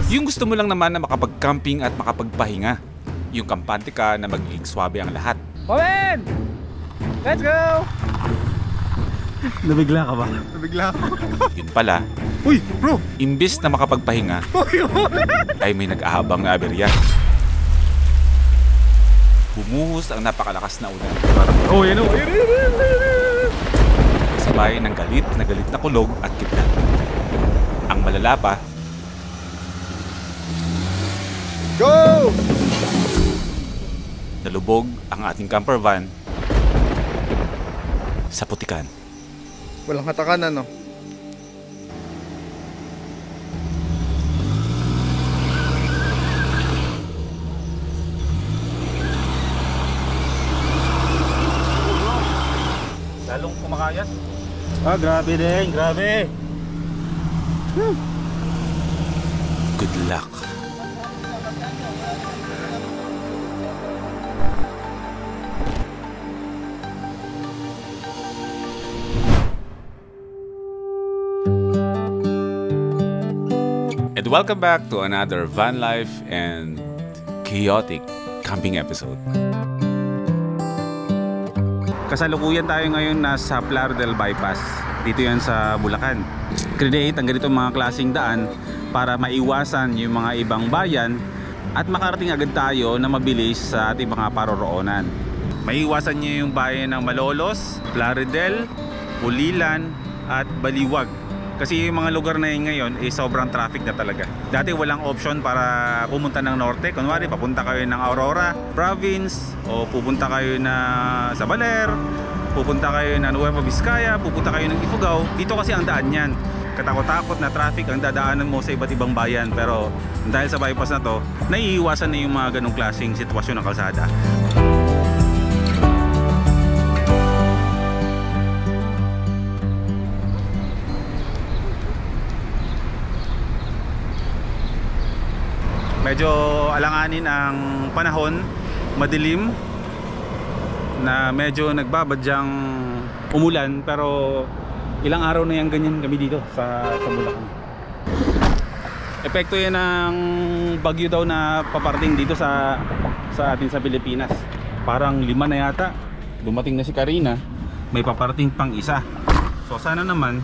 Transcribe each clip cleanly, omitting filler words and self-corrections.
Yung gusto mo lang naman na makapag-camping at makapagpahinga. Yung kampante ka na magiging swabe ang lahat. Owen! Let's go! Nabigla ka ba? Nabigla ako. Yun pala, Uy, bro! imbis na makapagpahinga, ay may nag-ahabang na aberya. Bumuhos ang napakalakas na ulan. Oh, yan o. Kasabay ng galit na kulog at kidlat. Ang malala pa, Go! nalubog ang ating camper van sa putikan. Walang katakanan, no? Lalong kumakayas. Ah, grabe din, grabe. Good luck. And welcome back to another van life and chaotic camping episode. Kasalukuyan tayo ngayon nasa Plaridel Bypass. Dito yan sa Bulacan. Create ang ganitong mga klaseng daan para maiwasan yung mga ibang bayan at makarating agad tayo na mabilis sa ating mga paroroonan. Maiwasan nyo yung bayan ng Malolos, Plaridel, Pulilan at Baliwag. Kasi yung mga lugar na yun ngayon sobrang traffic na talaga. Dati walang option para pumunta ng norte. Kunwari papunta kayo ng Aurora Province o pupunta kayo na sa Baler, pupunta kayo na Nueva Vizcaya, pupunta kayo ng Ifugao. Dito kasi ang daan yan. Katakot-takot na traffic ang dadaanan mo sa iba't ibang bayan. Pero dahil sa bypass na to, naiiwasan na yung mga ganong klaseng sitwasyon ng kalsada. Medyo alanganin ang panahon, madilim, na medyo nagbabadyang umulan, pero ilang araw na yan ganyan kami dito sa Bulacan. Epekto yan ng bagyo daw na paparating dito sa atin sa Pilipinas. Parang 5 na yata, dumating na si Karina, may paparating pang isa. So sana naman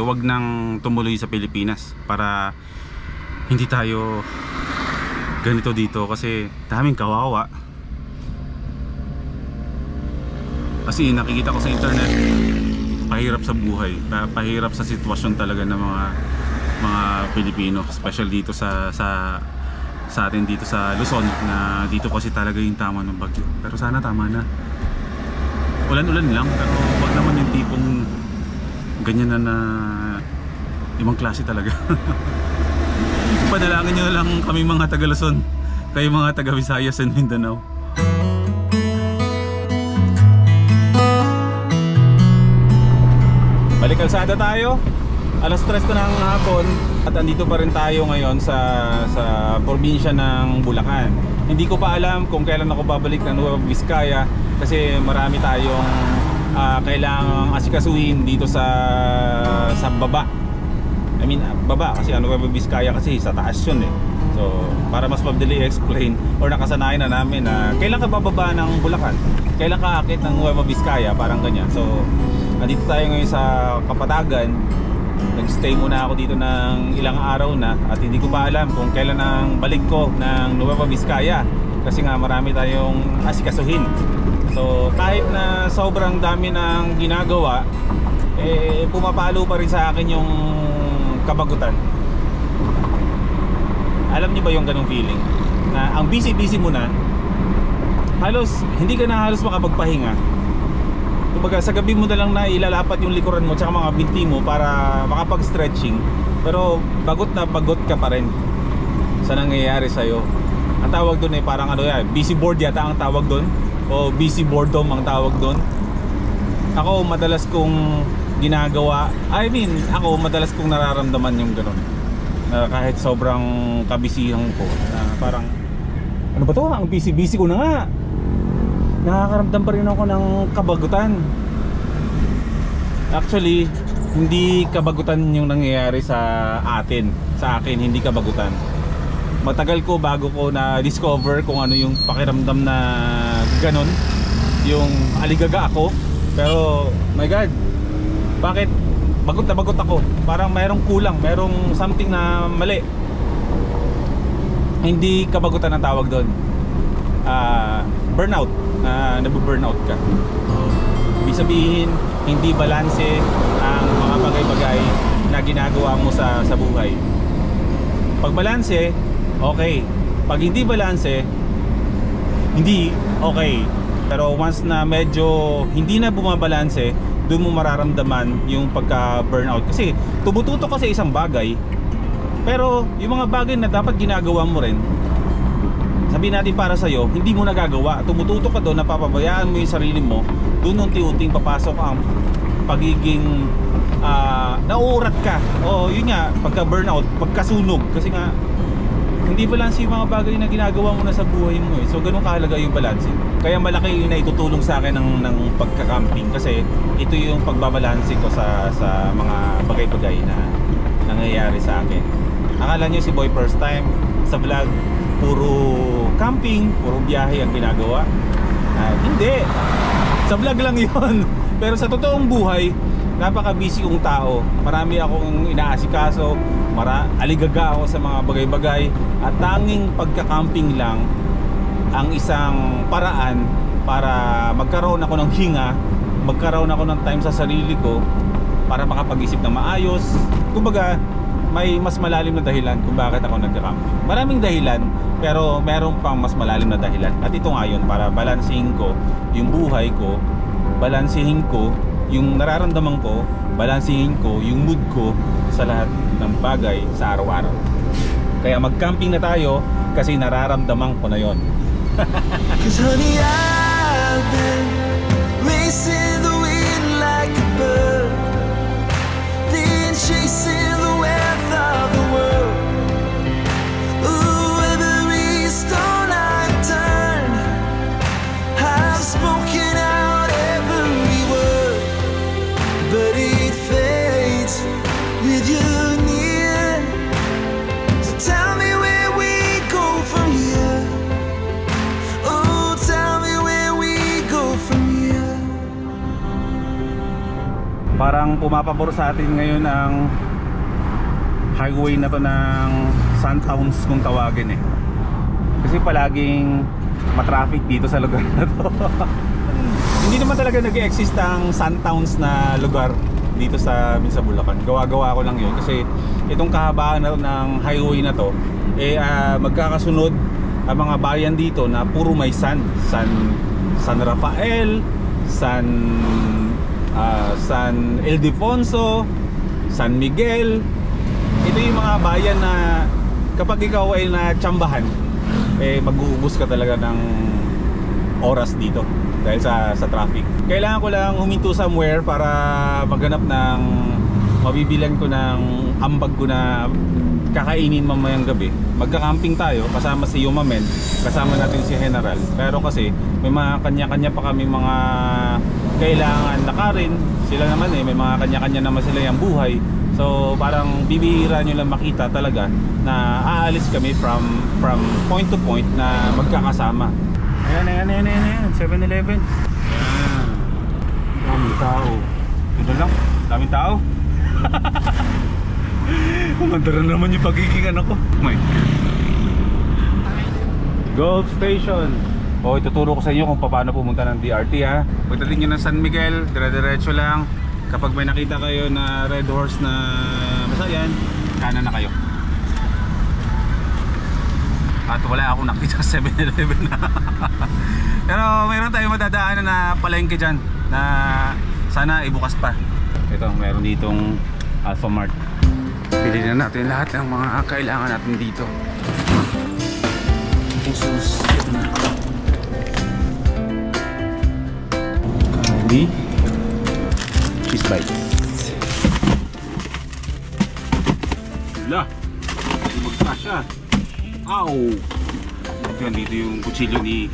wag nang tumuloy sa Pilipinas para hindi tayo ganito dito kasi daming kawawa. Kasi nakikita ko sa internet, pahirap sa buhay, pahirap sa sitwasyon talaga ng mga Pilipino, especially dito sa atin dito sa Luzon, na dito kasi talaga yung tama ng bagyo. Pero sana tama na. Ulan-ulan lang, pero wag naman yung tipong ganyan na ibang klase talaga. Panalangin nyo na lang kami mga taga Luzon, kayo mga taga Visayas and Mindanao. Balik kalsada tayo. Alas 3 na ng hapon at andito pa rin tayo ngayon sa probinsya ng Bulacan. Hindi ko pa alam kung kailan ako babalik ng Nueva Vizcaya kasi marami tayong kailangang asikasuhin dito sa baba. I mean, baba kasi Nueva Vizcaya kasi sa taas yun eh. So, para mas madali explain or nakasanayan na namin na kailan ka bababa ng Bulacan, kailan ka akit ng Nueva Vizcaya, parang ganyan. So, andito tayo ngayon sa Kapatagan. Nag-stay muna ako dito ng ilang araw na at hindi ko pa alam kung kailan ang balik ko ng Nueva Vizcaya kasi nga marami tayong asikasuhin. So, kahit na sobrang dami ng ginagawa, pumapalo pa rin sa akin yung kabagutan. Alam niyo ba yung ganung feeling na ang busy-busy mo na, halos hindi ka na halos makapagpahinga. Kumbaga sa gabi mo na lang na ilalapat yung likuran mo tsaka mga binti mo para makapag-stretching, pero bagot na bagot ka pa rin sa nangyayari sa'yo. Ang tawag doon parang ano yan, busy board yata ang tawag doon, o busy boredom ang tawag doon. Ako madalas kong ginagawa, ako madalas kong nararamdaman yung gano'n, na kahit sobrang kabisihan ko na parang ano ba to, ang busy ko na nga, nakakaramdam pa rin ako ng kabagutan. Actually hindi kabagutan yung nangyayari sa atin, sa akin, hindi kabagutan. Matagal ko bago ko na-discover kung ano yung pakiramdam na ganon, yung aligaga ako. Pero my God, bakit bagot na bagot ako? Parang mayroong kulang, mayroong something na mali. Hindi kabagutan ang tawag doon. Burnout, nabu-burnout ka. Ibig sabihin, hindi balanse ang mga bagay-bagay na ginagawa mo sa buhay. Pag balanse, okay. Pag hindi balanse, hindi okay. Pero once na medyo hindi na bumabalanse, doon mo mararamdaman yung pagka-burnout. Kasi tumututok ka sa isang bagay, pero yung mga bagay na dapat ginagawa mo rin, sabihin natin para sa'yo, hindi mo nagagawa. Tumututok ka doon, napapabayaan mo yung sarili mo. Doon unti-unting papasok ang pagiging nauurat ka. O yun nga, pagka-burnout, pagkasunog. Kasi nga, hindi balanse yung mga bagay na ginagawa mo na sa buhay mo eh. So ganun kahalaga yung balanse. Kaya malaki yung naitutulong sa akin ng pagka-camping. Kasi ito yung pagbabalanse ko sa mga bagay-bagay na nangyayari sa akin. Akala nyo si Boy first time sa vlog, puro camping, puro biyahe ang ginagawa. Hindi. Sa vlog lang yun. Pero sa totoong buhay, napaka-busy kong tao. Marami akong inaasikaso, aligaga ako sa mga bagay-bagay. At tanging pagka-camping lang ang isang paraan para magkaroon ako ng hinga, magkaroon ako ng time sa sarili ko para makapag-isip ng maayos. Kumbaga, may mas malalim na dahilan kung bakit ako nagka-camping. Maraming dahilan, pero meron pang mas malalim na dahilan. At ito nga yun, para balansihin ko yung buhay ko, balansihin ko yung nararamdaman ko, balansihin ko yung mood ko sa lahat ng bagay sa araw-araw. Kaya mag-camping na tayo kasi nararamdaman ko na yon. Cause honey, I've been racing the wind like a bird, then chasing the wealth of the world. Ooh, every stone I've turned, I've spoken out every word, but it fades with you near. So tell me where we go from here. Oh, tell me where we go from here. Parang pumapabor sa atin ngayon ang highway na to ng Santowns kung tawagin eh. Kasi palaging matraffic dito sa lugar na to. Hindi naman talaga nag-exist ang Santowns na lugar dito sa Bulacan. Gawa-gawa ko lang yun kasi itong kahabaan na ng highway na to magkakasunod ang mga bayan dito na puro may San Rafael, San Ildefonso, San Miguel. Ito yung mga bayan na kapag ikaw ay natsambahan, mag-uubos ka talaga ng oras dito dahil sa traffic. Kailangan ko lang huminto somewhere para maghanap ng mabibilan ko ng ambag ko na kakainin mamayang gabi. Magka-camping tayo kasama si Yumamen, kasama natin si General. Pero kasi may mga kanya-kanya pa kami mga kailangan lakarin. Sila naman may mga kanya-kanya naman sila yung buhay. So parang bibihira nyo lang makita talaga na aalis kami from point to point na magkakasama. Ayan, 7-Eleven. Ayan. Daming tao. Ito lang, daming tao. Umandara naman yung pagiging ano ko. Oh my God. Gulf Station. Ituturo ko sa inyo kung paano pumunta ng DRT ha. Pagdating nyo ng San Miguel, dire-diretso lang. Kapag may nakita kayo na red horse na masayan, kanan na kayo. At wala akong nakita sa 7-Eleven na. Pero mayroon tayong madadaanan na palengke dyan na sana ibukas pa. Ito, mayroon ditong Alphamart. Pili na natin lahat ng mga kailangan natin dito. Jesus, ito na. Candy, cheese bites. Wala, hindi magkasya. Ow! Yan, dito yung kutsilyo ni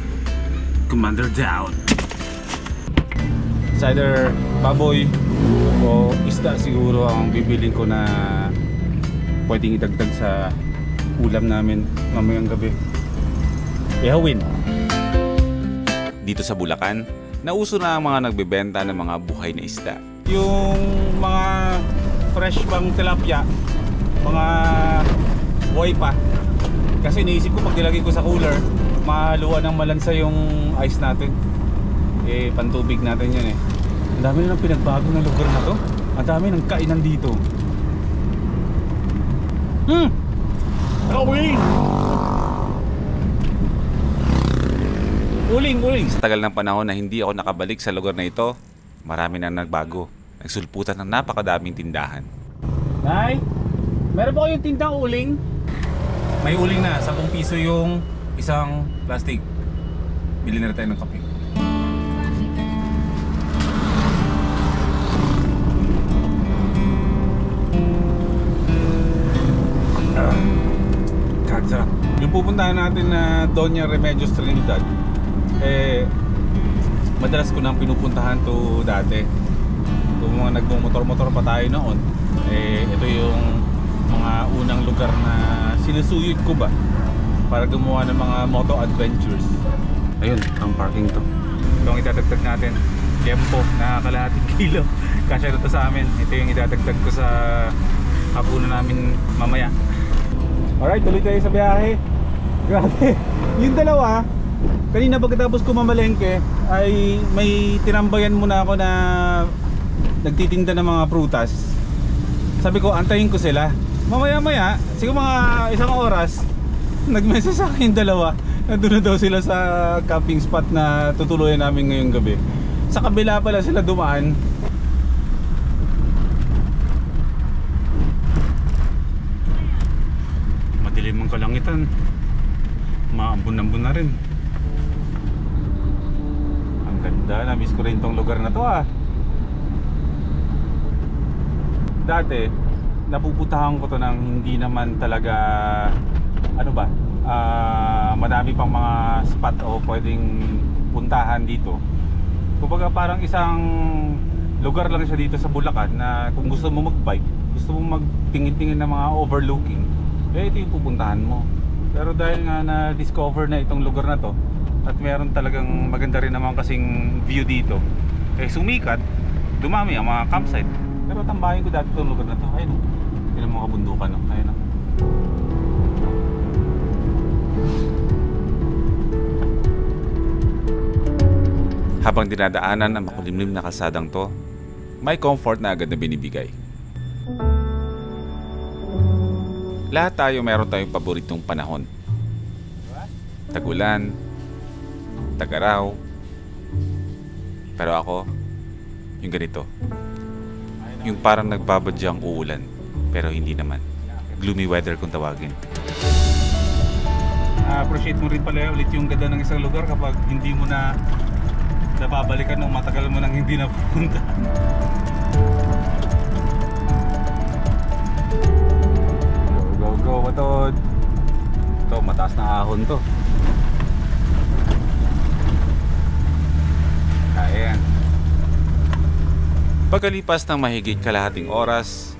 Commander Down. It's either baboy O isda siguro ang bibiling ko na pwedeng idagdag sa ulam namin mamayang gabi. Ihawin. Dito sa Bulacan, nauso na ang mga nagbebenta ng mga buhay na isda. Yung mga fresh bang tilapia, mga buhay pa. Kasi iniisip ko pag nilagay ko sa cooler, mahaluan ng malansa yung ice natin. Eh, pantubig natin yan eh. Ang dami na ng pinagbago ng lugar na to. Ang dami ng kainan dito. Uling! Uling! Sa tagal ng panahon na hindi ako nakabalik sa lugar na ito, marami na nagbago. Nagsulputan ng napakadaming tindahan. Nay, meron ba kayong tindang uling? May uling na, 10 piso yung isang plastic. Bili na rin tayo ng kape. Sarap. Yung pupuntahan natin na Doña Remedios Trinidad, eh, madalas ko nang pinupuntahan to dati. Kung mga nagmumotor-motor pa tayo noon, eh, ito yung mga unang lugar na sinusuyod ko ba para gumawa ng mga moto adventures. Ayun, ang parking to. Ito ang idadagdag natin. Tempo na kalahating kilo. Kasya na to sa amin. Ito yung idadagdag ko sa hapunan namin mamaya. Alright, tuloy tayo sa biyahe. Grabe. Yung dalawa, kanina pagkatapos ko mamalengke, ay may tinambayan muna ako na nagtitinda ng mga prutas. Sabi ko, antayin ko sila. Mamaya-maya, siguro mga isang oras, nag-message sa akin yung dalawa. Nandun na daw sila sa camping spot na tutuluyan namin ngayong gabi. Sa kabila pala sila dumaan. Madilim ang kalangitan. Maambun-ambun na rin. Ang ganda, na-miss ko rin tong lugar na to ah. Dati, napupuntahan ko to ng hindi naman talaga, ano ba, madami pang mga spot o pwedeng puntahan dito. Kumbaga parang isang lugar lang siya dito sa Bulacan na kung gusto mo mag-bike, gusto mo magtingin-tingin ng mga overlooking, eh ito yung pupuntahan mo. Pero dahil nga na-discover na itong lugar na to at meron talagang maganda rin naman kasing view dito, eh sumikat, dumami ang mga campsite. Pero tambahin ko dati itong lugar na to. Ayun o, yun ang mga bundukan o. Ayun o. Habang dinadaanan ang makulimlim na kalsadang to, may comfort na agad na binibigay. Lahat tayo meron tayong paboritong panahon. Tag-ulan, tag-araw. Pero ako, yung ganito. Yung parang nagbabadyang uulan, pero hindi naman. Gloomy weather kung tawagin. Appreciate mo rin pala ulit yung ganda ng isang lugar kapag hindi mo na nababalikan nung matagal mo nang hindi napupunta. Go, go, go, matod. Ito, mataas na ahon to. Ayan. Pagkalipas ng mahigit kalahating oras,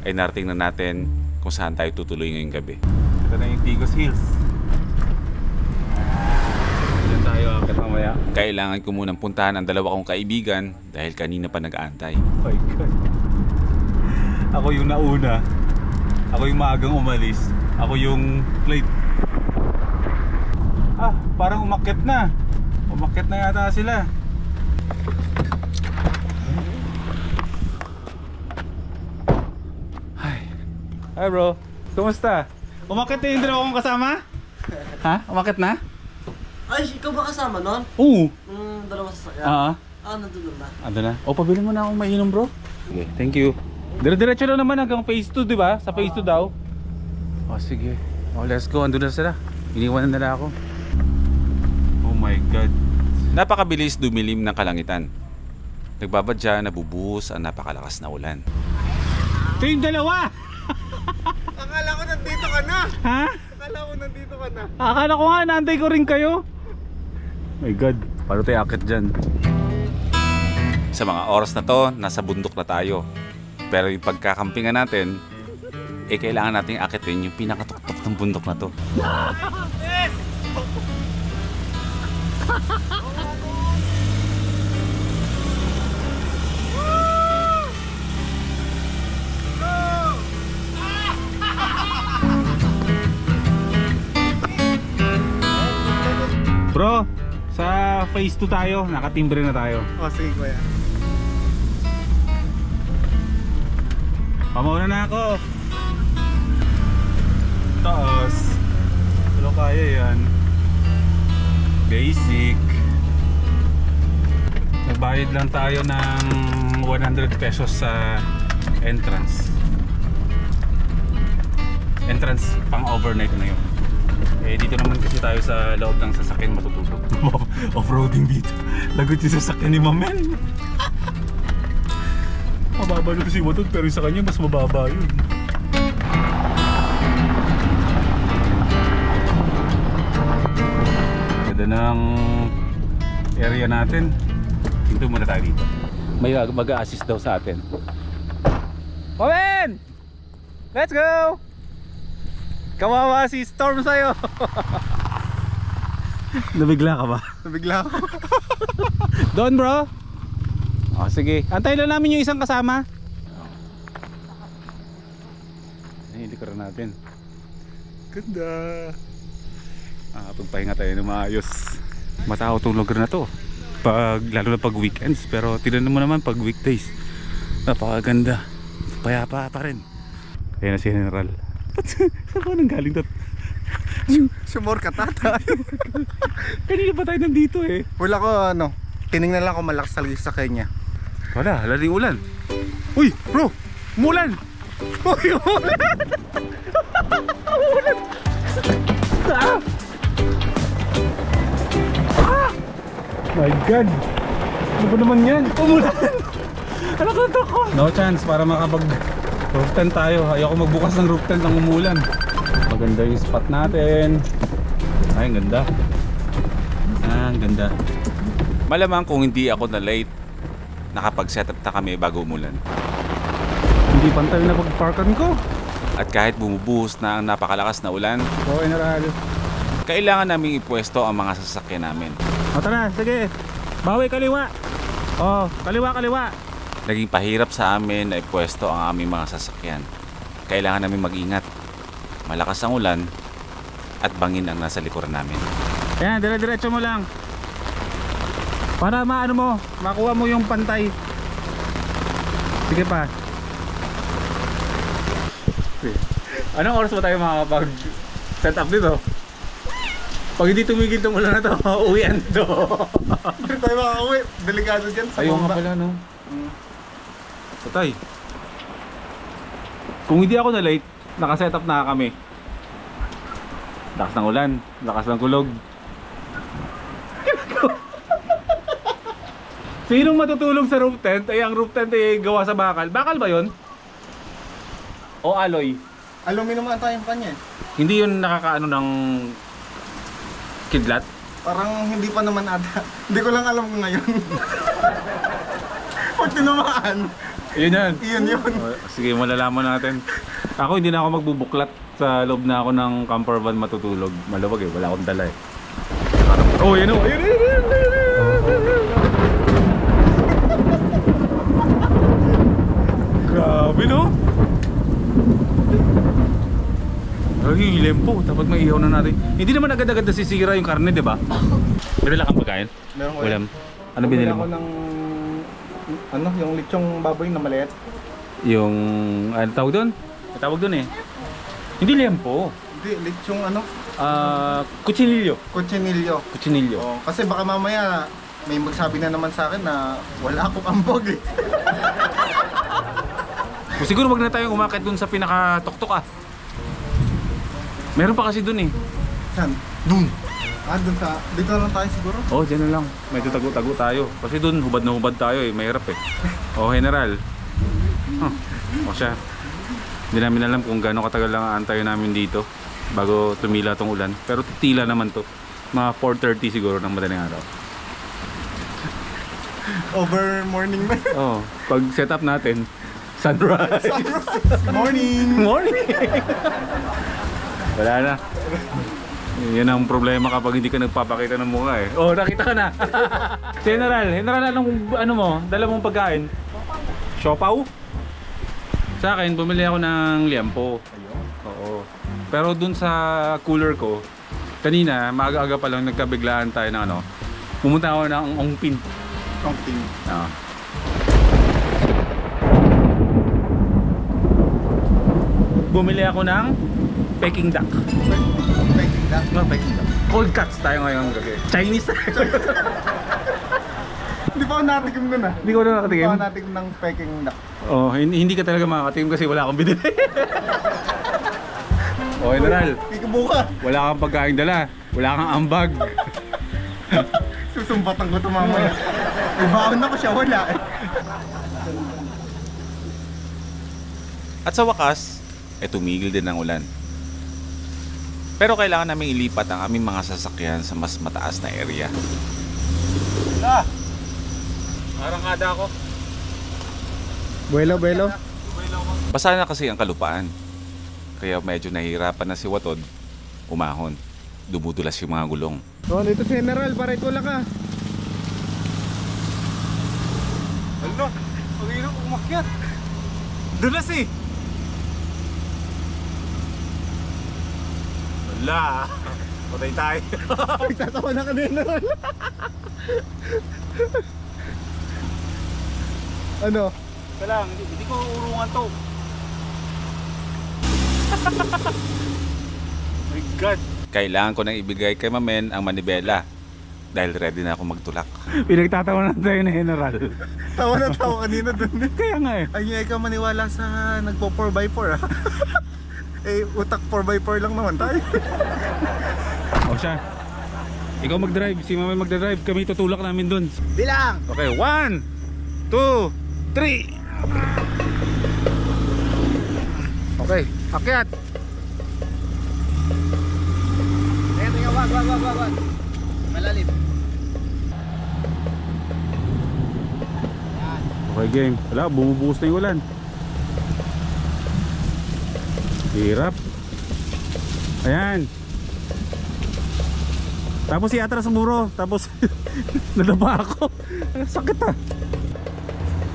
ay narating na natin kung saan tayo tutuloy ngayong gabi. Ito na yung Tigos Hills. Diyan tayo akit mamaya. Kailangan ko munang puntahan ang dalawa kong kaibigan dahil kanina pa nag-aantay. Oh my God. Ako yung nauna. Ako yung maagang umalis. Ako yung late. Parang umakyat na. Umakyat na yata sila. Hi bro, kumusta? Umakyat na yung dalawa kong kasama? Ha? Umakyat na? Ay, ikaw ba kasama nun? Oo. Dalawa sa sakyan? nandun na. Ando na? O, pabili mo na akong mainom bro. Okay, thank you. Dire-diretso lang naman hanggang phase 2, di ba? Sa phase 2 daw. O, sige. O, let's go. Ando na sila. Iniwanan nila ako. Oh my God. Napakabilis dumilim ng kalangitan. Nagbabadya, nabubuhos ang napakalakas na ulan. Ito yung dalawa! Akala ko nandito ka na. Ha? Akala ko nandito ka na. Akala ko nga, naantay ko rin kayo. My God, paano tayo akit dyan? Sa mga oras na to, nasa bundok na tayo. Pero yung pagkakampingan natin, kailangan nating akitin yung pinakatuktok ng bundok na to. Bro, sa phase 2 tayo, nakatimbre na tayo. O, sige kuya. Pamauna na ako. Taas. Wala kaya yan. Basic. Nagbayad lang tayo ng 100 pesos sa entrance. Entrance pang overnight na yun. Eh dito naman kasi tayo sa loob ng sasakyan matutulog. Off-roading dito. Lagot yung sasakyan ni Mamen. Mababa na kasi watod pero sa kanya mas mababa yun. Ganda ng area natin. Dito muna tayo dito. May mag-a-assist daw sa atin. Mamen! Let's go! Kawawa si Storm sa'yo. Nabigla ka ba? Nabigla ako. Doon bro. O sige, antayin lang namin yung isang kasama. Ay, likuran natin. Ganda. Pagpahinga tayo ng maayos. Matao tong lugar na to lalo na pag weekends. Pero tignan mo naman pag weekdays, napakaganda. Payapa pa rin. Ayan na si General. Saan ba nang galing to? Sumor ka tata. Kanina pa tayo nandito eh. Wala ko tinignan lang kung malakas talaga sa kanya. Wala, hala rin ulan. Uy bro, umulan. Uy, umulan. Umulan. Ah! Ah! My God. Ano ba naman yan? Umulan. Ano ka ko? No chance para makapag roof tent tayo. Ayoko magbukas ng roof tent ng umulan. Maganda yung spot natin. Ay, ang ganda. Ang ganda. Malamang kung hindi ako na late, nakapag-setup na kami bago umulan. Hindi pantay na pag-parkan ko. At kahit bumubuhos na ang napakalakas na ulan, Oo, General. kailangan naming ipwesto ang mga sasakyan namin. O tara, sige. Bawi kaliwa. Oh, kaliwa. Naging pahirap sa amin na ipwesto ang aming mga sasakyan. Kailangan namin mag-ingat. Malakas ang ulan at bangin ang nasa likuran namin. Ayan, dire-diretso mo lang. Para maano mo, makuha mo yung pantay. Sige pa. Anong oras ba tayo makakapag set up dito? Pag hindi tumigil itong ulan na to, uwian to. Hindi tayo makakauwi. Delikado dyan sa Ayaw nga bomba. pala no. Patay. Kung hindi ako na late, nakaset up na kami. Lakas ng ulan, lakas ng kulog. Sinong matutulog sa roof tent? Ay, ang roof tent ay gawa sa bakal. Bakal ba yon? O alloy? Aluminum ata yung kanya eh. Hindi yun nakakaano ng kidlat? Parang hindi pa naman ata. Hindi ko lang alam kung ngayon. Pag tinamaan, Yun yan. iyon yun. Sige, malalaman natin. Ako hindi na ako magbubuklat. Sa loob na ako ng camper van matutulog. Maluwag eh, wala akong dala eh. Oh, yun o! Ayun! Grabe no? Lagi yung lempo, dapat maihaw na natin. Hindi naman agad-agad nasisira yung karne, di ba? Binila kang pagkain? Meron ko Walang. Ano binili mo? ako ng yung lechong baboy na maliit. Yung, ano tawag doon? May tawag doon eh. Hindi lempo. Hindi, lechong Kutsinilyo. Cochinillo. Kutsinilyo. Oh, kasi baka mamaya may magsabi na naman sa akin na wala akong ambog eh. Siguro wag na tayong umakit doon sa pinaka-tuktok ah. Meron pa kasi doon eh. Saan? Dun. Dun sa, dito na lang tayo siguro. Oh, dyan na lang. Medyo tago-tago tayo. Kasi doon hubad na hubad tayo eh. Mahirap eh. Oh, General. O siya. Hindi namin alam kung gaano katagal lang aantayo namin dito bago tumila tong ulan. Pero titila naman to. Mga 4:30 siguro ng madaling araw. Over morning na. Oh, pag set up natin, sunrise. Morning! Morning. Wala na. Yan ang problema kapag hindi ka nagpapakita ng mukha eh. Oh, nakita ka na. General, ano mo? Dala mong pagkain? Siopaw? Sa akin, bumili ako ng liempo. Oo. Pero dun sa cooler ko, kanina, maaga-aga pa lang nagkabiglaan tayo ng ano. Pumunta ako ng Ongpin. Ongpin. Oo. Bumili ako ng Peking duck. Peking duck? No, Peking duck. Cold cuts tayo ngayon. Chinese tayo. Hindi pa ako natikim nun ah. Hindi ko na nakatikim. Hindi pa ako natikim ng Peking duck. Oh, hindi ka talaga makakatikim kasi wala akong binili. Oh, General. Ikabuka. Wala kang pagkain dala. Wala kang ambag. Susumbatan ko ito mamaya. Ibaon ako siya, wala eh. At sa wakas, tumigil din ang ulan. Pero kailangan namin ilipat ang aming mga sasakyan sa mas mataas na area. Parang ada ako. Buelo. Basa na kasi ang kalupaan. Kaya medyo nahihirapan na si Watod umahon. Dumudulas yung mga gulong. Oh, dito si General, para itula ka. Ano? Ang hirap umakyat. Dulas eh. Wala. Patay tayo. Nagtatawa na ka din General. Ano? Kailangan, hindi ko urungan to. My God. Kailangan ko nang ibigay kay Mamen ang manibela dahil ready na ako magtulak. Pinagtatawanan tayo na General. Tawa na tawa kanina dun eh. Kaya nga eh. Ay, ikaw maniwala sa nagpo 4x4 ah. Eh, utak 4x4 lang naman tayo. O siya. Ikaw mag-drive, si Mama magdadrive, kami tutulak namin dun. Bilang! Okay, 1, 2, 3. Okay, akyat. Teka, wag. Malalim. Okay, game. Wala, bumubuhos na yung ulan. Hirap. Ayan. Tapos iatras sa muro. Tapos nadapa ako. Sakit ah.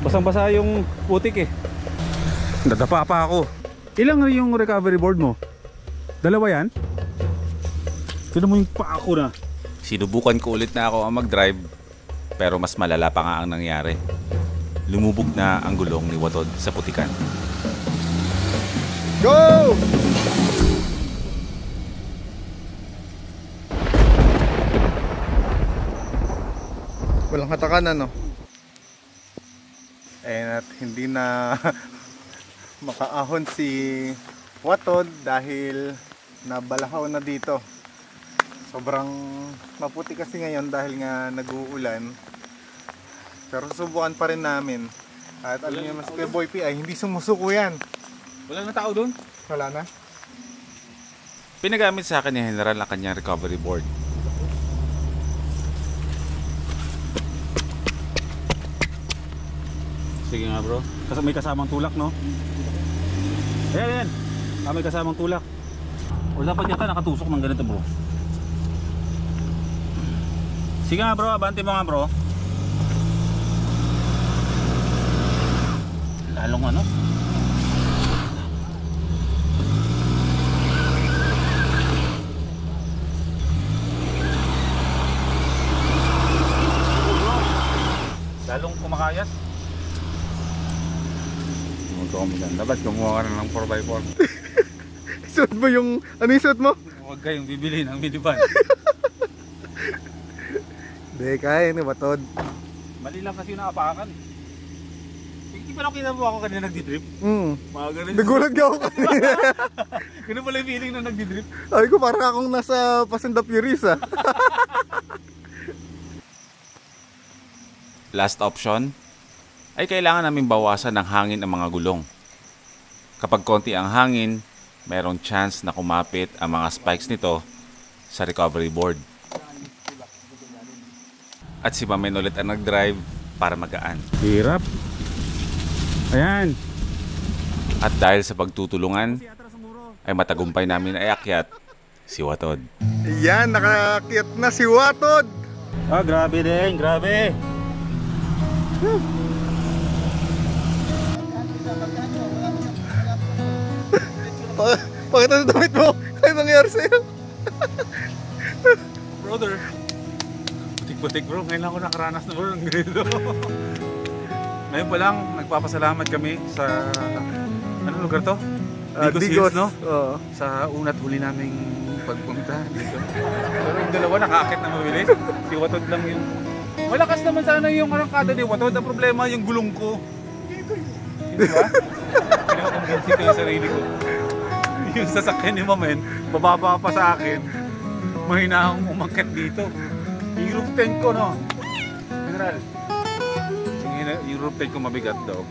Basang-basa yung putik eh. Nadapa pa ako. Ilang yung recovery board mo? Dalawa yan? Sino mo yung paa ko na? Sinubukan ko ulit na ako ang mag-drive pero mas malala pa nga ang nangyari. Lumubog na ang gulong ni Watod sa putikan. Go! Walang katakanan, no? At hindi na makaahon si Watod dahil nabalahaw na dito. Sobrang maputi kasi ngayon dahil nga nag-uulan. Pero susubukan pa rin namin. At alam niyo mas kay Boy P ay hindi sumusuko yan. Wala na tao dun? Wala na? Pinagamit sa akin ni General ang kanyang recovery board. Sige nga bro. Kasi may kasamang tulak, no? Ayan. May kasamang tulak. O dapat yata nakatusok ng ganito bro. Sige nga bro, abante mo nga bro. Lalong ano? Lalong kumakayas. Pumunta kami dyan. Dapat kumuha ka na ng 4x4. Suot mo yung... Ano yung suot mo? Huwag kayong bibili ng minivan. Hindi, kaya ni Watod. Mali lang kasi yung nakapakan. Hindi pa lang kinamo ako kanina nagdi-drip. Mga ganun. Nagulat ka ako kanina. Ganun pala yung feeling na nagdi-drip. Ay ko, parang akong nasa Fast and the Furious ah. Last option ay kailangan namin bawasan ng hangin ang mga gulong. Kapag konti ang hangin, mayroong chance na kumapit ang mga spikes nito sa recovery board. At si Mamen ulit ang nag-drive para magaan. Hirap. Ayan. At dahil sa pagtutulungan, ay matagumpay namin ay akyat si Watod. Yan, nakaakyat na si Watod. Ah, grabe din, grabe. Bakit ang damit mo? Ano nangyari sa'yo? Brother. Putik-putik bro. Ngayon lang ako nakaranas na bro ng ganito. Ngayon pa lang, nagpapasalamat kami sa... Anong lugar to? Digos Hills, no? Oo. Sa una't huli naming pagpunta dito. Pero yung dalawa nakakit na mabilis. Si Watod lang yung... Malakas naman sana yung arangkada ni Watod. Ang problema yung gulong ko. Hindi ba? Hindi ko convincing ko yung sarili ko. Yung sasakyan ni Mamen, bababa pa sa akin. Mahina akong umakit dito. Yung roof tent ko, no? General. Yung roof tent ko mabigat daw.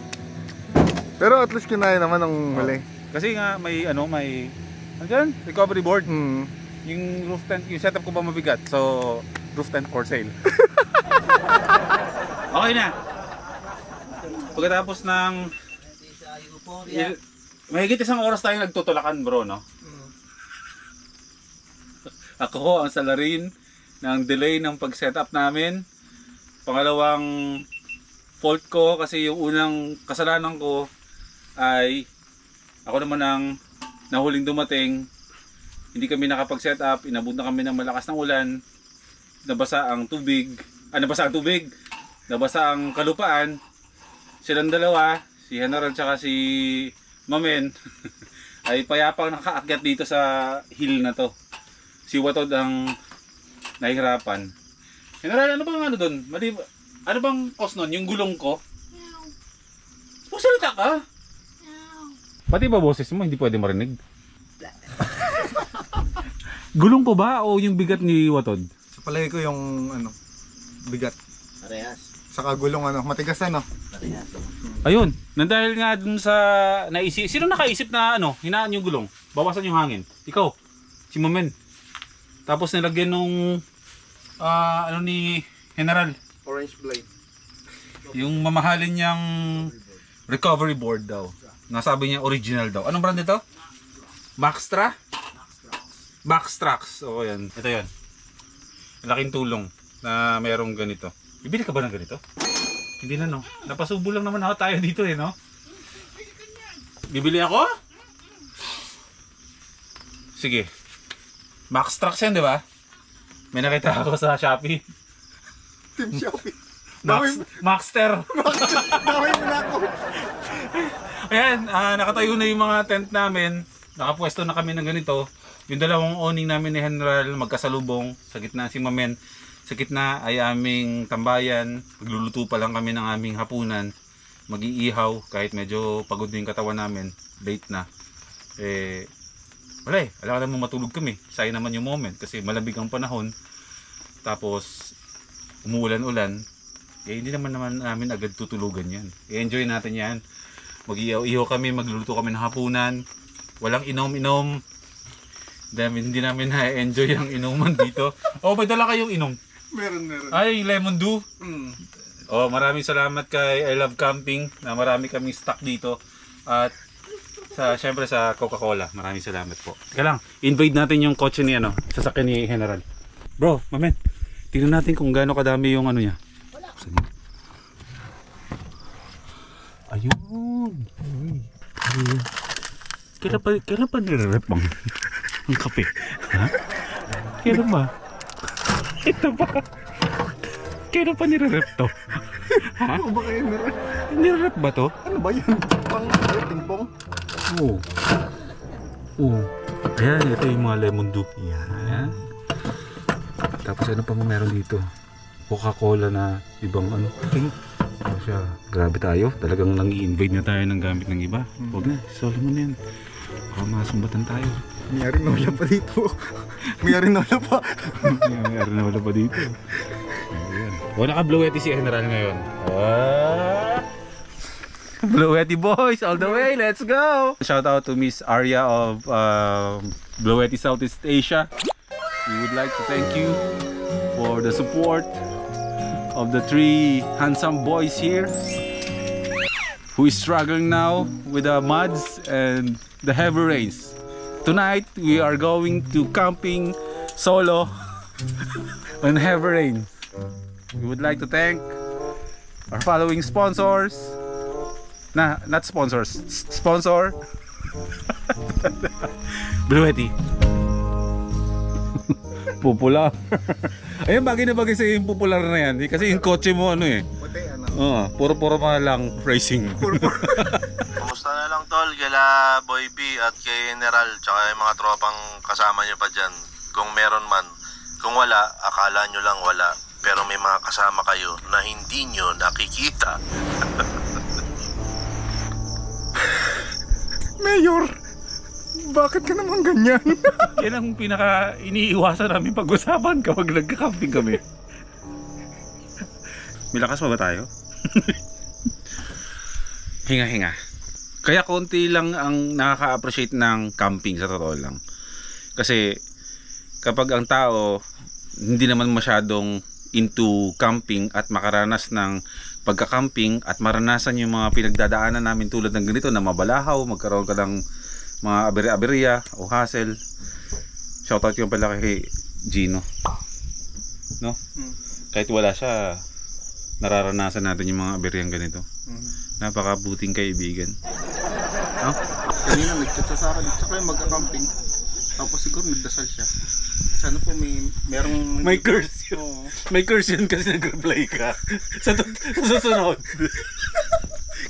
Pero at least kinaya naman ang huli. Kasi nga may andyan, recovery board. Hmm. Yung roof tent, yung setup ko pa mabigat. So, roof tent for sale. Okay na. Pagkatapos ng mahigit isang oras tayo nagtutulakan bro, no? Ako ang salarin ng delay ng pag-setup namin. Pangalawang fault ko kasi yung unang kasalanan ko ay ako naman ang nahuling dumating. Hindi kami nakapag-setup, inabot na kami ng malakas ng ulan. Nabasa ang tubig, nabasa ang kalupaan. Silang dalawa, si General tsaka si Mamen ay payapang nakaakyat dito sa hill na to. Si Watod ang nahihirapan. General, ano bang ano doon? Ano bang cause nun? Yung gulong ko? Pusalita ka? Pati ba boses mo hindi pwede marinig? Gulong ko ba o yung bigat ni Watod? Sa palagi ko yung bigat. Parehas. Saka gulong matigas Parehas. Ayun, nandahil nga dun sa naisip. Sino nakaisip na hinaan yung gulong? Bawasan yung hangin. Ikaw, si Mamen. Tapos nilagyan nung ni General. Orange blade. Yung mamahalin niyang recovery board daw. Nasabi niya original daw. Anong brand nito? Maxtra? Maxtrax. Oo yan. Ito yan. Laking tulong na merong ganito. Bibili ka ba ng ganito? Hindi na no. Napasubo lang naman tayo dito no. Bibili ako? Sige. Maxtrax yan, di ba? May nakita ako sa Shopee. Team Shopee. Maxter. Dami mo na ako. Ayan, nakatayo na yung mga tent namin. Nakapwesto na kami ng ganito. Yung dalawang awning namin ni General magkasalubong. Sa gitna si Mamen. Sa gitna ay aming tambayan. Magluluto pa lang kami ng aming hapunan. Mag-iihaw kahit medyo pagod na yung katawan namin. Late na. Wala alam naman matulog kami. Sayang naman yung moment kasi malabig ang panahon. Tapos umuulan-ulan. Hindi naman namin agad tutulugan yan. I-enjoy natin yan. Mag-ihaw kami, magluluto kami ng hapunan. Walang inom-inom. Hindi namin na-enjoy ang inuman dito. May dala kayong inom? Meron. Ay, lemon dew. Maraming salamat kay I Love Camping na marami kaming stock dito. At syempre sa Coca-Cola, maraming salamat po. Teka lang, invade natin yung kotse ni sasakyan ni General. Bro, Mamen, tingnan natin kung gaano kadami yung niya. Ayun. Kailan pa nire-rep ang kape? Ha? Kailan ba? Ito ba? Kailan pa nire-rep to? Ha? Ano ba kayo meron? Nire-rep ba to? Ano ba yan? Pang-ping-pong? Oo. Ayan, ito yung mga lemon dew. Yan. Tapos ano pa mo meron dito? Coca-Cola na ibang pink. Siya. Grabe tayo. Talagang nang-i-invade na tayo ng gamit ng iba. Huwag na. Solo mo na yan. Baka masumbatan tayo. May arinola pa dito. May arinola pa. May arinola pa dito. Ayan. Naka-Bluetti si General ngayon. Bluetti boys all the way. Let's go! Shout out to Miss Arya of Bluetti Southeast Asia. We would like to thank you for the support. of the three handsome boys here who is struggling now with the muds and the heavy rains. Tonight we are going to camping solo on heavy rain. We would like to thank our following sponsors. Not sponsors. Sponsor Bluetti. Popular. Ayun, bagay na bagay sa yung popular na yan. Kasi yung kotse mo ano eh. Puti, ano? Oo, puro-puro pa lang racing. Kumusta na lang tol, kila Boy B at kay General tsaka yung mga tropang kasama nyo pa dyan. Kung meron man, kung wala, akala nyo lang wala. Pero may mga kasama kayo na hindi nyo nakikita. Mayor, bakit ka naman ganyan? Yan ang pinaka iniiwasan namin pag-usapan kapag nagka-camping kami. May lakas pa ba tayo? Hinga-hinga. Kaya konti lang ang nakaka-appreciate ng camping sa totoo lang. Kasi kapag ang tao hindi naman masyadong into camping at makaranas ng pagka-camping at maranasan yung mga pinagdadaanan namin tulad ng ganito na mabalahaw, magkaroon ka ng mga aberya o hassle. Shoutout yung pala kay Gino, no? Kahit wala siya, nararanasan natin yung mga aberyang ganito. Napakabuting kaibigan, no? Kanina nag-chat siya sa akin, tsaka yung magka-camping. Tapos siguro nagdasal siya. Sana po merong... May curse yun. Oo. May curse yun kasi nag-reply ka sa susunod.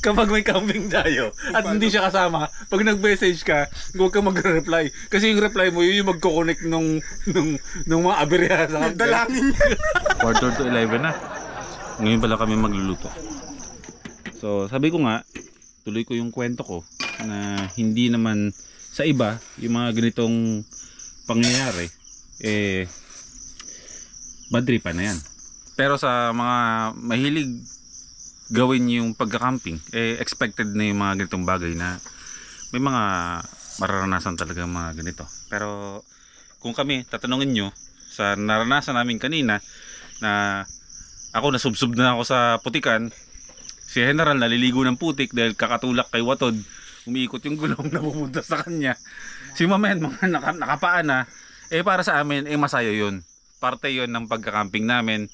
Kapag may camping tayo at hindi siya kasama, pag nag-message ka, huwag ka mag-reply. Kasi yung reply mo, yun yung magkoconnect nung mga aberya sa camping. Dalangin niya. Quarter to 11 na. Ngayon pala kami magluluto. So sabi ko nga, tuloy ko yung kwento ko na hindi naman sa iba yung mga ganitong pangyayari bad tripan na yan. Pero sa mga mahilig gawin yung pagka-camping, expected na yung mga ganitong bagay na may mga mararanasan talaga mga ganito. Pero kung kami, tatanungin nyo sa naranasan namin kanina na ako nasubsob na ako sa putikan, si General naliligo ng putik dahil kakatulak kay Watod, umiikot yung gulong na pumunta sa kanya. Si Mamen, mga nakapaan na, para sa amin, masaya yun. Parte yun ng pagka-camping namin.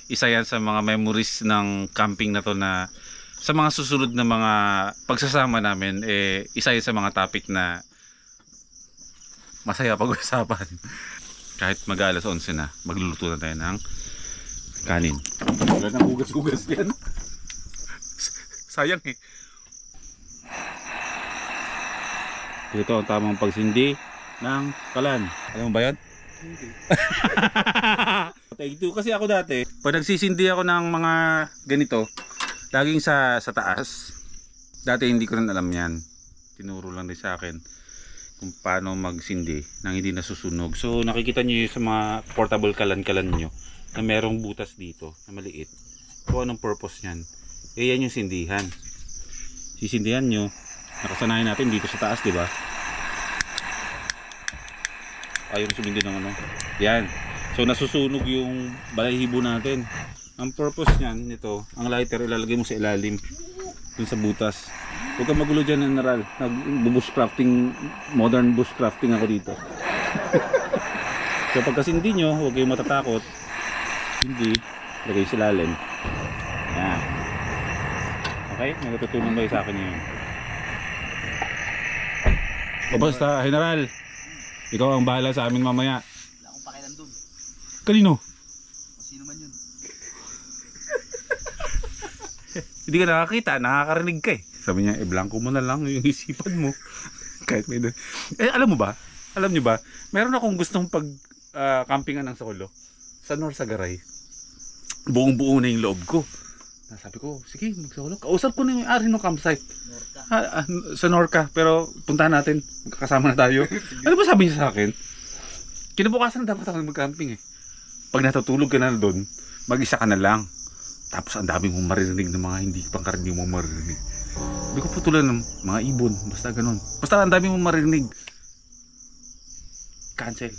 Isa yan sa mga memories ng camping na to na sa mga susunod na mga pagsasama namin, isa yun sa mga topic na masaya pag-usapan. Kahit mag-alas 11 na, magluluto na tayo ng kanin. Wala nang hugas-hugas yan. Sayang eh. Ito ang tamang pagsindi ng kalan. Alam mo ba yan? Hindi. Thank you. Kasi ako dati, pag nagsisindi ako ng mga ganito, laging sa taas. Dati hindi ko rin alam yan. Tinuro lang din sa akin kung paano magsindi nang hindi nasusunog. So nakikita nyo sa mga portable kalan-kalan nyo na merong butas dito na maliit. Kung anong purpose nyan. Yan yung sindihan. Sisindihan nyo. Nakasanayan natin dito sa taas, di ba? Ayaw sumindi ng ano. Yan. So nasusunog yung balahibo natin. Ang purpose niyan nito, ang lighter ilalagay mo sa ilalim dun sa butas. Huwag kang magulo dyan, General. Nag-bushcrafting, modern bushcrafting ako dito. So pagkas hindi nyo, huwag kayong matatakot. Hindi, lagay sa ilalim. Yan. Okay? Nagtutunan ba sa akin yun? O basta, General, ikaw ang bahala sa amin mamaya. Wala akong pakialam dun. Kanino? Sino man yun. Hindi ka nakakita, nakakarinig ka eh. Sabi niya, blanco mo na lang yung isipan mo. Kahit may alam mo ba? Alam niyo ba? Meron akong gustong campingan ng solo sa Norsagaray. Buong-buo na yung loob ko. Sabi ko, sige, mag-solo. Kausap ko na yung ari ng campsite. Sa Norca, pero puntahan natin. Magkakasama na tayo. Ano ba sabi niya sa akin? Kinabukasan na dapat ako mag-camping eh. Pag natutulog ka na doon, mag-isa ka na lang. Tapos ang dami mong maririnig ng mga hindi pangkaraniwang mong maririnig. Hindi ko putulan ng mga ibon, basta ganun. Basta ang dami mong maririnig. Cancel.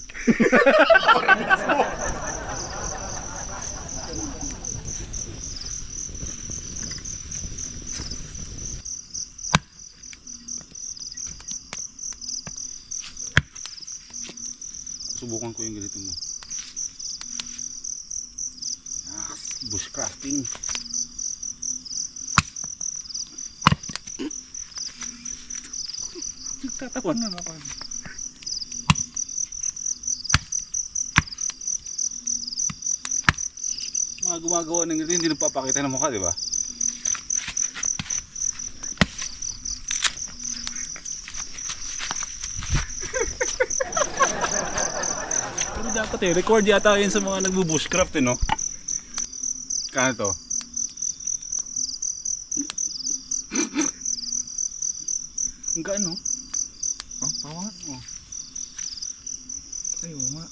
Subukan ko yung ganito mo. Bushcrafting. Nagtatawan na ako. Mga gumagawa ng ganito, hindi nagpapakita ng mukha, di ba? Pero dapat record yata yun sa mga nagbo-bushcraft no? Kano to? Ang gaan no? Oh, pawangan. Oh. Ay, uma.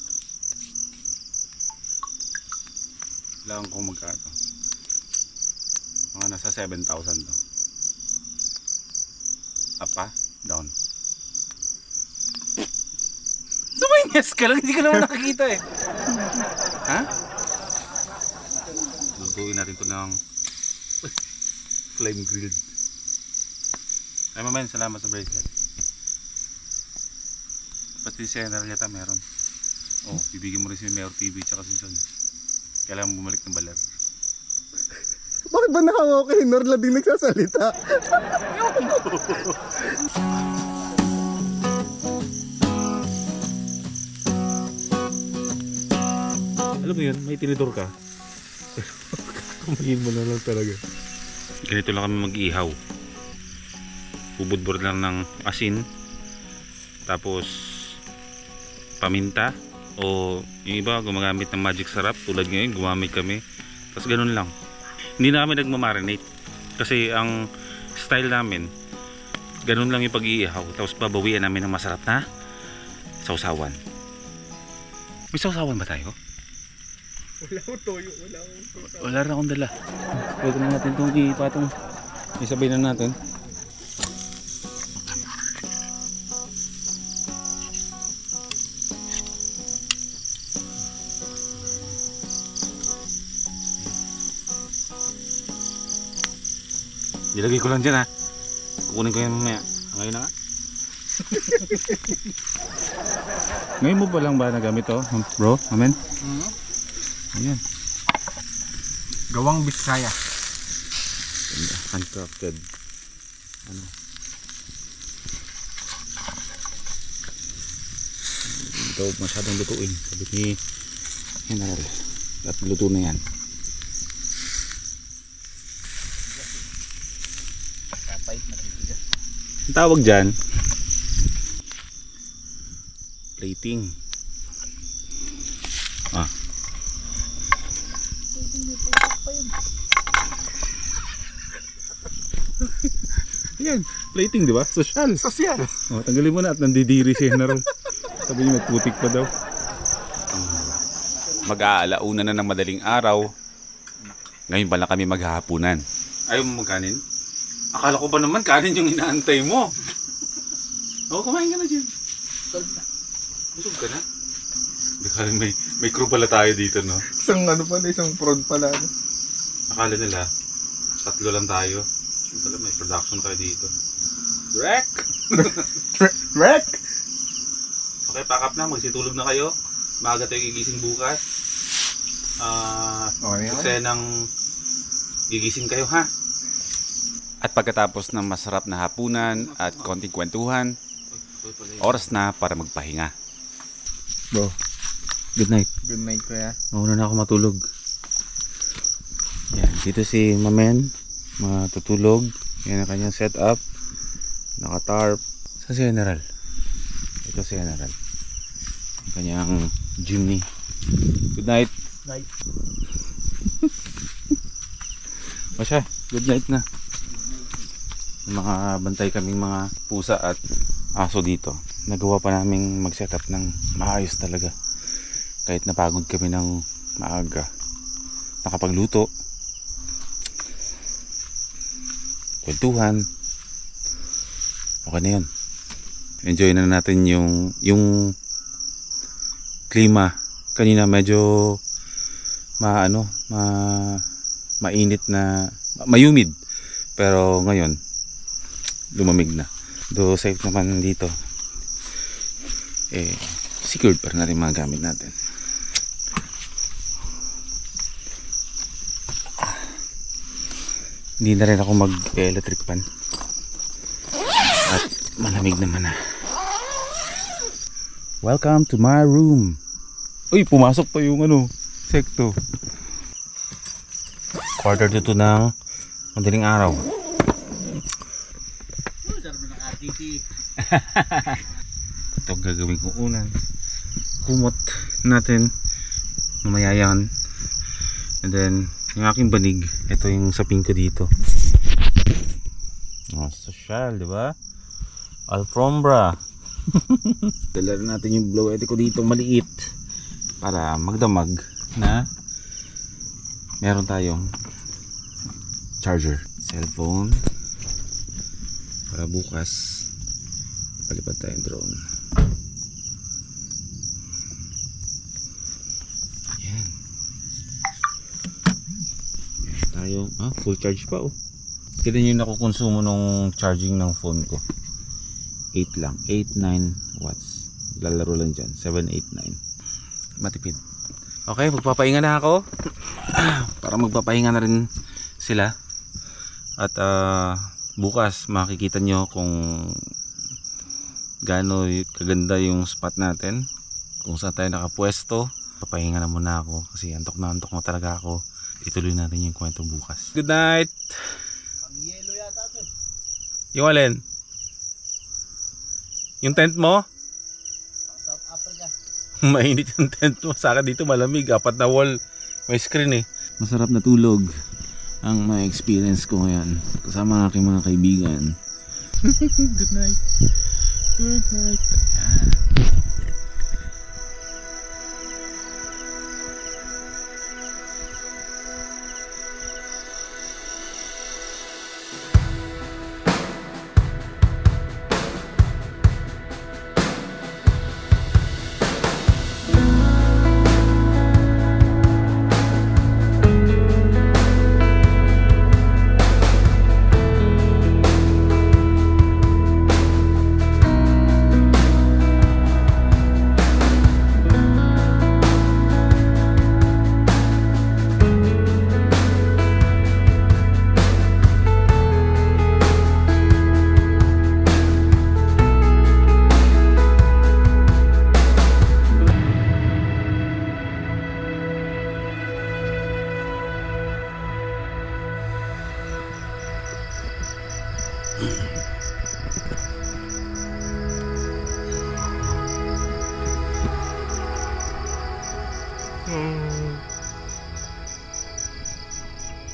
Kailangan ko magkano. Mga nasa 7,000 to. Up pa? Down. Sumayas ka lang, hindi ka naman nakakita eh. Ha? Lutuin natin to ng flame grilled. Ay mamen, salamat sa bracelet. Pati si General yata meron. Oh, bibigyan mo rin si Mayor TV tsaka si John. Kailangan bumalik ng baler. Bakit ba naka-okay? Norla din nagsasalita. Alam mo yun, may tinidor ka. Kumain mo na lang talaga. Ganito lang kami mag-ihaw. Bubudbord lang ng asin. Tapos paminta. O yung iba gumagamit ng magic sarap. Tulad ngayon, gumamit kami. Tapos ganun lang. Hindi na kami nagmamarinate. Kasi ang style namin, ganun lang yung pag-iihaw. Tapos babawian namin ng masarap na sausawan. May sausawan ba tayo? Wala akong toyo, wala akong toyo. Wala rin akong dala. Pwede na natin itong ipatong. Isabay na natin. Ilagay ko lang dyan ha. Kukunin ko yan mamaya. Ngayon na nga. Ngayon mo pa lang ba nagamit to, bro? Amen? Ayan. Gawang Biskaya. Handcrafted. Ano? Ito masyadong lutuin. Sabi ni General. At luto na yan. Ang tawag dyan, plating. Ah. Yan, plating, di ba? Social. Sosyal. Oh, tanggalin mo na at nandidiri si General. Sabi niya magputik pa daw. Mag-aalauna na ng madaling araw. Ngayon pala kami maghahapunan. Ayaw mo magkanin? Akala ko ba naman kanin yung inaantay mo? Oo, kumain ka na dyan. Busog ka na? May crew pala tayo dito, no? Isang ano pala, isang prod pala. Ano? Akala nila, 3 lang tayo. Yung pala may production tayo dito. Wreck! Wreck! Okay, pack up na. Magsitulog na kayo. Maaga tayo gigising bukas. Kasi nang gigising kayo, ha? At pagkatapos ng masarap na hapunan at konting kwentuhan, oras na para magpahinga. Bro, good night. Good night, kuya. Mauna na ako matulog. Yan, dito si Mamen matutulog. Yan ang kanyang setup. Naka-tarp. Sa si General. Ito si General. Ang kanyang Jimny. Good night. Night. Masya, good night na. Mga bantay kaming mga pusa at aso dito. Nagawa pa naming mag-setup ng maayos talaga. Kahit napagod kami ng maaga. Nakapagluto. Kwentuhan. Okay na yun. Enjoy na natin yung klima. Kanina medyo mainit na mayumid. Pero ngayon lumamig na. Do safe naman dito. secured pa rin natin mga gamit natin. Hindi na rin ako mag-electric fan. At malamig naman na. Welcome to my room. Uy, pumasok pa yung sekto. 1:45 ng madaling araw. Ito gagawin kong unan. Kumot natin mamaya yan. And then yung aking banig, ito yung sapin ko dito. Oh, social, di ba? Alfombra. Dala natin yung blow-ete ko dito maliit para magdamag na meron tayong charger, cellphone, para bukas palipad tayong drone. Yan. Tayo, full charge pa Kita nyo yung nakukonsumo nung charging ng phone ko. 8 lang, 8-9 watts. Lalaro lang dyan, 7-8-9. Matipid. Okay, magpapahinga na ako. Para magpapahinga na rin sila. At bukas makikita nyo kung gaano kaganda yung spot natin, kung saan tayo nakapwesto. Papahinga na muna ako kasi antok na talaga ako. Ituloy natin yung kwento bukas. Good night. Yelo yata to. Yung alin? Yung tent mo? South Africa. Mainit yung tent mo. Sa akin dito malamig. 4 na wall. May screen Masarap na tulog ang may experience ko ngayon kasama ang aking mga kaibigan. Good night. Good night. Ayan.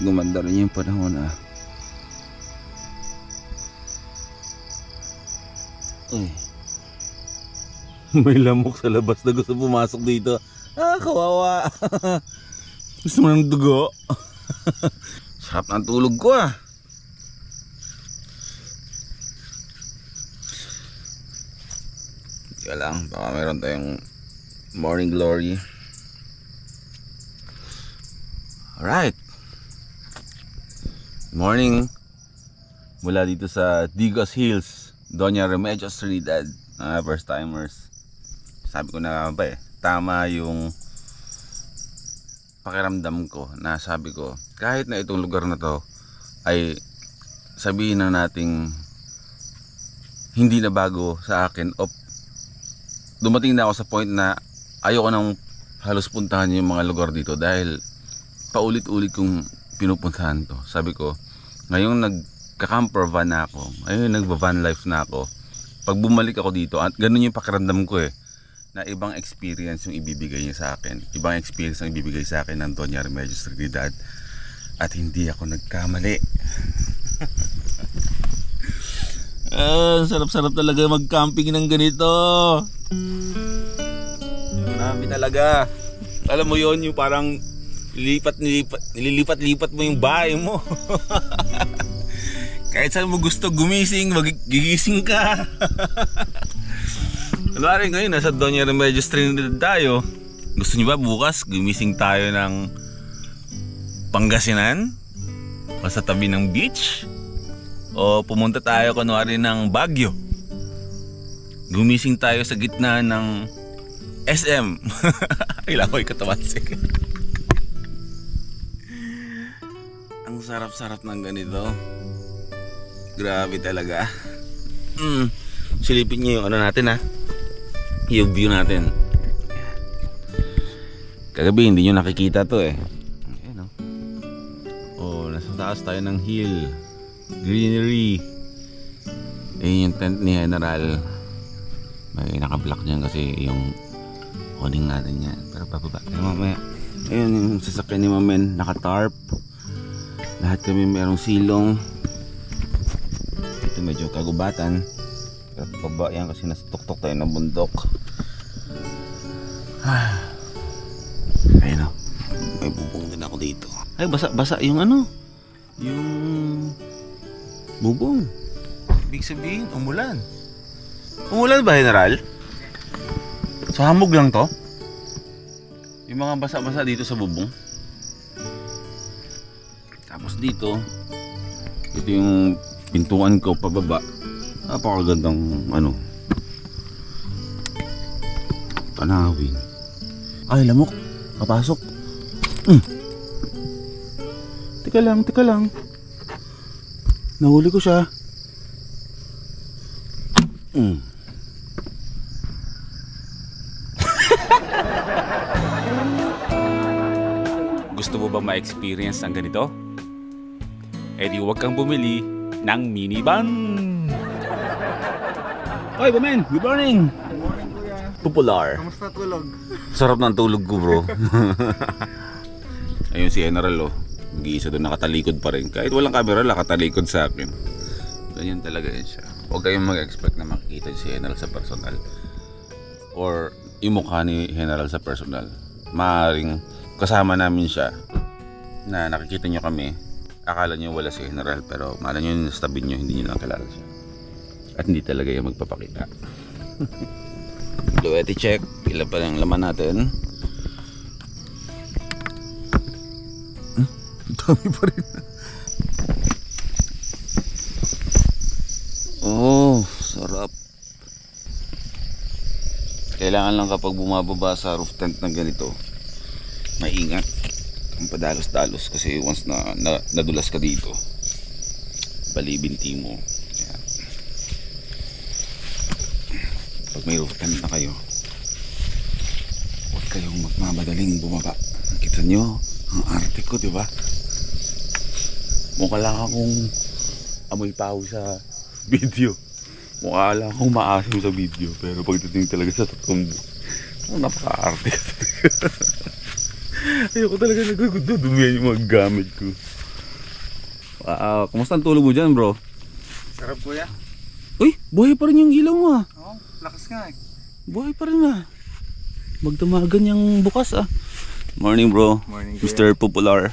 Gumanda rin yung panahon Uy. May lamok sa labas na gusto pumasok dito. Kawawa. Gusto mo ng dugo? Sarap ng tulog ko Kaya lang, baka meron tayong morning glory. Alright. Morning mula dito sa Digos Hills, Doña Remedios Trinidad. First timers. Sabi ko na ba tama yung pakiramdam ko na sabi ko kahit na itong lugar na to ay sabihin na nating hindi na bago sa akin o dumating na ako sa point na ayoko nang halos puntahan yung mga lugar dito dahil paulit-ulit kong pinupuntahan to. Sabi ko, ngayong nagka-camper van na ako, ayun nagva-van life na ako, pag bumalik ako dito, at ganun yung pakiramdam ko na ibang experience yung ibibigay niya sa akin. Ibang experience ang ibibigay sa akin ng Doña Remedios Trinidad. At hindi ako nagkamali. Sarap-sarap talaga mag-camping ng ganito. Marami talaga. Alam mo yon yung parang nililipat-lipat mo yung bahay mo. Kahit saan mo gusto gumising, magigising ka. Kunwari ngayon nasa Doña Remedios Trinidad tayo. Gusto niyo ba bukas gumising tayo ng Pangasinan? O sa tabi ng beach? O pumunta tayo kunwari ng Baguio? Gumising tayo sa gitna ng SM. Kailangan ko ikatawansik. Ang sarap-sarap ng ganito. Grabe talaga. Silipin nyo yung ano natin ha. Yung view natin. Kagabi hindi nyo nakikita to eh. Ayan, nasa taas tayo ng hill. Greenery. Ayun yung tent ni General. May naka-block dyan kasi yung kuning natin yan. Pero bababa tayo mamaya. Ayun yung sasakyan ni Mamen. Naka-tarp. Lahat kami merong silong. Ito medyo kagubatan. At baba yan kasi nasa tuktok tayo ng bundok. Ayun o. May bubong din ako dito. Ay basa yung ano. Yung bubong. Ibig sabihin umulan. Umulan ba, General? Sa hamog lang to? Yung mga basa-basa dito sa bubong. Tapos dito, ito yung pintuan ko pababa. Napakagandang ano, tanawin. Ay, lamok. Papasok. Teka lang. Nahuli ko siya. Gusto mo ba ma-experience ang ganito? Eh di huwag kang bumili ng minivan. Oy, Bamen! Good morning! Good morning, kuya. Popular. Kamusta tulog? Sarap ng tulog ko, bro. Ayun si General, oh. Mag-iisa doon, nakatalikod pa rin. Kahit walang camera, nakatalikod sa akin. Ganyan talaga yan siya. Huwag kayong mag-expect na makikita si General sa personal. Or yung mukha ni General sa personal. Maaaring kasama namin siya na nakikita nyo kami. Akala nyo wala si General, pero maala nyo sa tabi nyo, hindi nyo lang kilala siya. At hindi talaga yung magpapakita. Fluidity check. Ilan pa lang laman natin. Dami pa rin. Oh, sarap. Kailangan lang kapag bumababa sa roof tent ng ganito, maingat ang padalos-dalos kasi once na nadulas ka dito, balibinti mo. Kaya, pag may roof tent na kayo, huwag kayong magmamadaling bumaba. Kita nyo ang arte ko, diba? Mukha lang akong amoy paw sa video. Mukha lang akong maasim sa video, pero pagdating talaga sa totoong napaka-arte ka talaga. Ayoko talaga nagdudumihan yung mga gamit ko. Kumusta ang tulog mo dyan, bro? Sarap, kuya. Uy, buhay pa rin yung ilaw mo ah. Oo, lakas nga eh. Buhay pa rin ah. Magdamagan yung bukas ah. Morning, bro. Morning, kuya. Mr. Popular.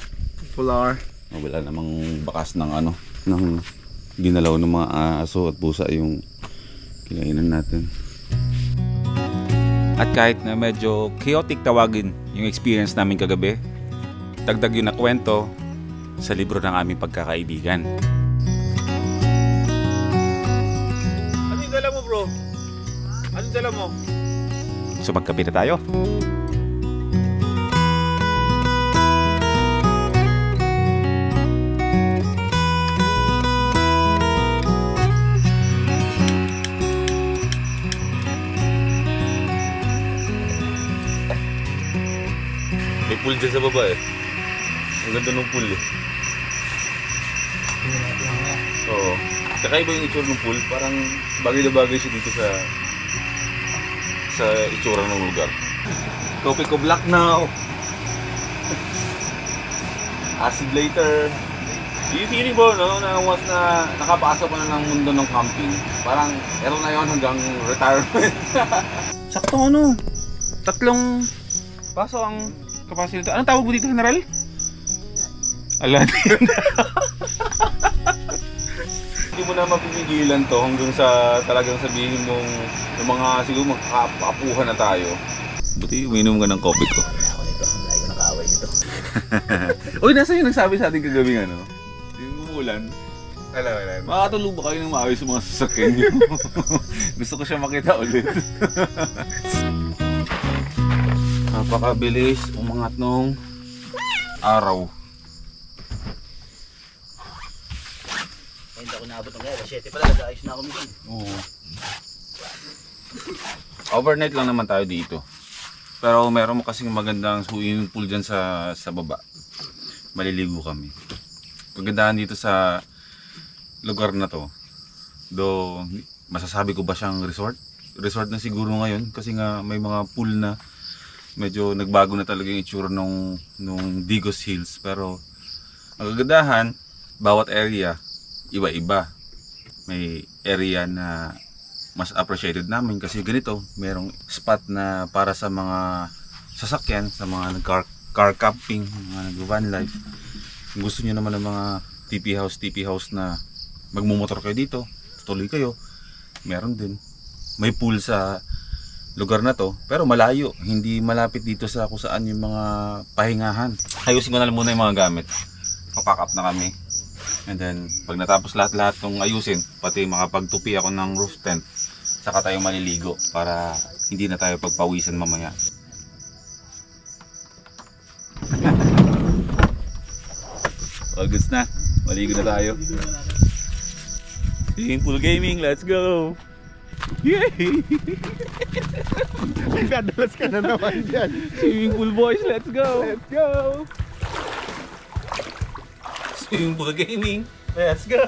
Popular. Wala namang bakas ng ano, ng ginalaw ng mga aso at pusa yung kinainan natin. At kahit na medyo chaotic tawagin yung experience namin kagabi, dagdag yun na kwento sa libro ng aming pagkakaibigan. Ano yung dala mo, bro? Ano yung dala mo? So magkape na tayo. May pool dyan sa baba eh. Ang ganda ng pool eh. Oo. Kakaiba yung itsura ng pool. Parang bagay na bagay siya dito sa itsura ng lugar. Coffee ko black now. Acid later. Yung feeling mo, no, na once na nakapasok ka na ng mundo ng camping, parang meron na yun hanggang retirement. Saktong ano, 3 paso ang capacity. Anong tawag mo dito, General? Aladdin. Hindi mo na mapipigilan to hanggang sa talagang sabihin mong yung mga siguro magkakapuhan na tayo. Buti uminom ka ng coffee ko. Ako nito, lagi ko nakaaway nito. Uy, nasa yung nagsabi sa atin kagabi ano? Yung umulan. Alam. Makakatulog ba kayo ng maayos sa mga sasakyan niyo? Gusto ko siya makita ulit. Napakabilis umangat nung araw. Ay, hindi ako naabot ng gaya. 7 pala, nag-aayos na ako minsan. Oo. Overnight lang naman tayo dito. Pero meron mo kasing magandang swimming pool dyan sa baba. Maliligo kami. Kagandahan dito sa lugar na to. Do masasabi ko ba siyang resort? Resort na siguro ngayon kasi nga may mga pool na medyo nagbago na talaga yung itsura nung Digos Hills. Pero ang kagandahan, bawat area iba-iba. May area na mas appreciated namin kasi ganito, merong spot na para sa mga sasakyan, sa mga car camping, mga nag-van life. Kung gusto niyo naman ng mga TP house na magmumotor kayo dito, tuloy kayo, meron din. May pool sa lugar na to, pero malayo, hindi malapit dito sa kung saan yung mga pahingahan. Ayusin ko na lang muna yung mga gamit. Papack up na kami. And then, pag natapos lahat-lahat tong ayusin, pati makapagtupi ako ng roof tent, saka tayo maliligo para hindi na tayo pagpawisan mamaya. All goods na. Maligo na tayo. Swimming pool gaming, let's go! Yay! Gadalas ka na naman dyan. Swimming pool boys, let's go! Let's go! Swimming pool gaming, let's go!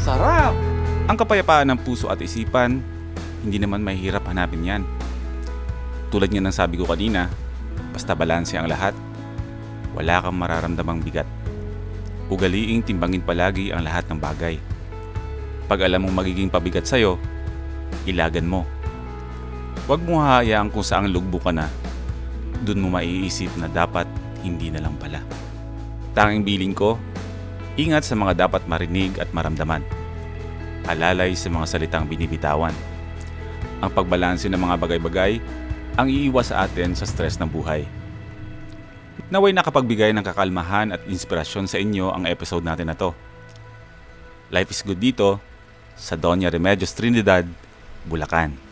Sarap! Ang kapayapaan ng puso at isipan, hindi naman mahirap hanapin yan. Tulad nga ng sabi ko kanina, basta balanse ang lahat, wala kang mararamdamang bigat. Ugaliing timbangin palagi ang lahat ng bagay. Pag alam mong magiging pabigat sa'yo, ilagan mo. Huwag mo hahayaan kung saang lugbo ka na, dun mo maiisip na dapat hindi na lang pala. Tanging biling ko, ingat sa mga dapat marinig at maramdaman. Alalay sa mga salitang binibitawan. Ang pagbalanse ng mga bagay-bagay ang iiwas sa atin sa stress ng buhay. Naway nakapagbigay ng kakalmahan at inspirasyon sa inyo ang episode natin na to. Life is good dito sa Doña Remedios Trinidad, Bulacan.